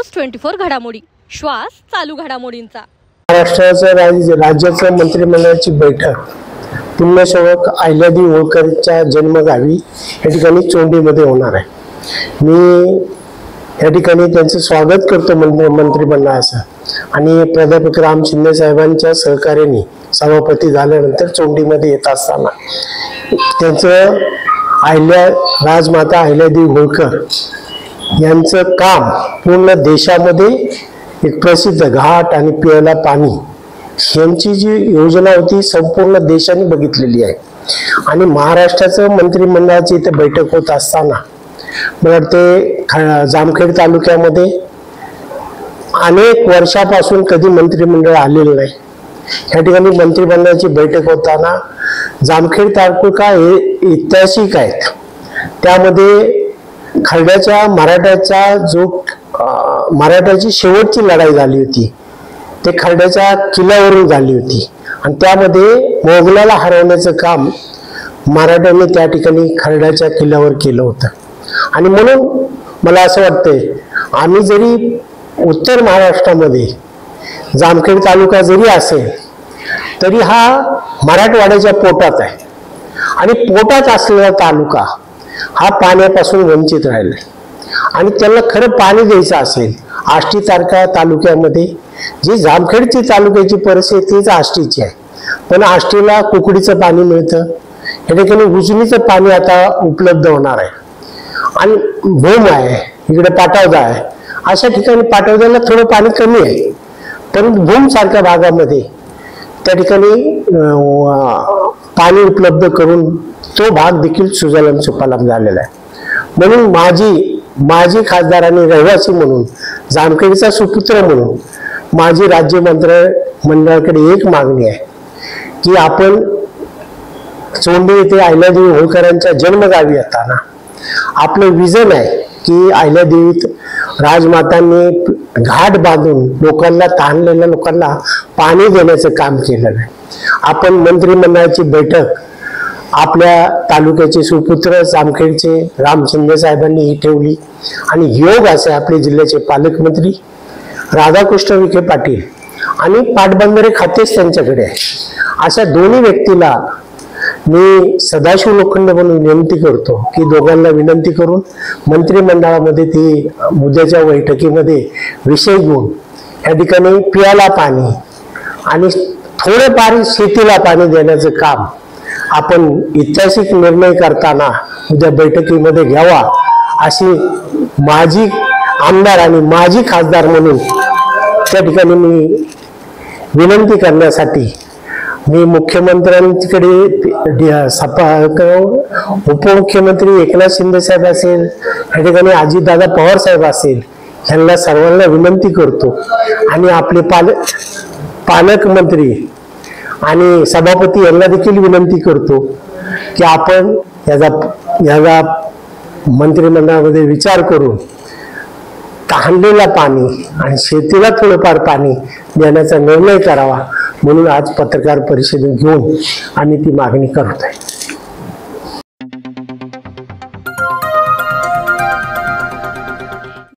News 24 घडामोडी, श्वास चालू घडामोडींचा। महाराष्ट्राचं राज्याचं मंत्रिमंडळाची बैठक पुण्यश्लोक अहिल्यादेवी होळकरच्या जन्मगावी या ठिकाणी चोंडीमध्ये होणार आहे। मी या ठिकाणी त्यांचं स्वागत करतो मंत्रिमंडळाचं आणि प्राध्यापक राम शिंदे साहेबांच्या सहकार्याने सभापती झाल्यानंतर चोंडीमध्ये येत असताना त्यांचं राजमाता अहिल्यादेवी होळकर यांचं काम पूर्ण देशामध्ये एक प्रसिद्ध घाट आणि प्यायला पाणी यांची जी योजना होती संपूर्ण देशाने बघितलेली आहे। आणि महाराष्ट्राचं मंत्रिमंडळाची इथे बैठक होत असताना मला वाटते जामखेड तालुक्यामध्ये अनेक वर्षापासून कधी मंत्रिमंडळ आलेलं नाही। या ठिकाणी मंत्रिमंडळाची बैठक होताना जामखेड तालुका हे ऐतिहासिक आहेत। त्यामध्ये खरड्याच्या मराठ्याची शेवटची लढाई झाली होती, ते खरड्याच्या किल्ल्यावरून झाली होती आणि त्यामध्ये मोगलाला हरवण्याचं काम मराठ्यांनी त्या ठिकाणी खरड्याच्या किल्ल्यावर केलं होतं। आणि म्हणून मला असं वाटतंय आम्ही जरी उत्तर महाराष्ट्रामध्ये जामखेड तालुका जरी असेल तरी हा मराठवाड्याच्या पोटात आहे आणि पोटात असलेला तालुका हा पाण्यापासून वंचित राहिलाय। आणि त्याला खरं पाणी द्यायचं असेल आष्टी तालुक्यामध्ये जी जामखेडची तालुक्याची परिस्थिती तीच आष्टीची आहे, पण आष्टीला कुकडीचं पाणी मिळतं, या ठिकाणी उजनीचं पाणी आता उपलब्ध होणार आहे आणि भूम आहे, इकडे पाटवदा आहे, अशा ठिकाणी पाटवद्याला थोडं पाणी कमी आहे, पण भूम सारख्या भागामध्ये त्या ठिकाणी पाणी उपलब्ध करून तो भाग देखील सुजलाम सुफलाम झालेला आहे। म्हणून माजी खासदार आणि रहिवासी म्हणून जामखेडचा सुपुत्र म्हणून माझी राज्य मंत्रिमंडळाकडे एक मागणी आहे की आपण चोंडी येथे अहिल्यादेवी होळकरांच्या जन्मगावी येताना आपलं विजन आहे की अहिल्यादेवीत राजमातांनी घाट बांधून लोकांना ताणलेल्या लोकांना पाणी देण्याचं काम केलेलं आहे। आपण मंत्रिमंडळाची बैठक आपल्या तालुक्याचे सुपुत्र जामखेडचे राम शिंदे साहेबांनी ठेवली आणि योग असे आपले जिल्ह्याचे पालकमंत्री राधाकृष्ण विखे पाटील आणि पाटबंधारे खातेच त्यांच्याकडे आहे। अशा दोन्ही व्यक्तीला मी सदाशिव लोखंड म्हणून विनंती करतो की दोघांना विनंती करून मंत्रिमंडळामध्ये ती उद्याच्या बैठकीमध्ये विषय घेऊन या ठिकाणी पियाला पाणी आणि थोडेफार शेतीला पाणी देण्याचं काम आपण ऐतिहासिक निर्णय करताना उद्या बैठकीमध्ये घ्यावा अशी माजी आमदार आणि माजी खासदार म्हणून त्या ठिकाणी मी विनंती करण्यासाठी मी मुख्यमंत्र्यांकडे उपमुख्यमंत्री एकनाथ शिंदे साहेब असेल, या ठिकाणी अजितदादा पवार साहेब असेल, यांना सर्वांना विनंती करतो आणि आपले पालकमंत्री आणि सभापती यांना देखील विनंती करतो की आपण याचा मंत्रिमंडळामध्ये विचार करून ताणलेला पाणी आणि शेतीला थोडंफार पाणी देण्याचा निर्णय करावा। म्हणून आज पत्रकार परिषदेत घेऊन आम्ही ती मागणी करत आहे।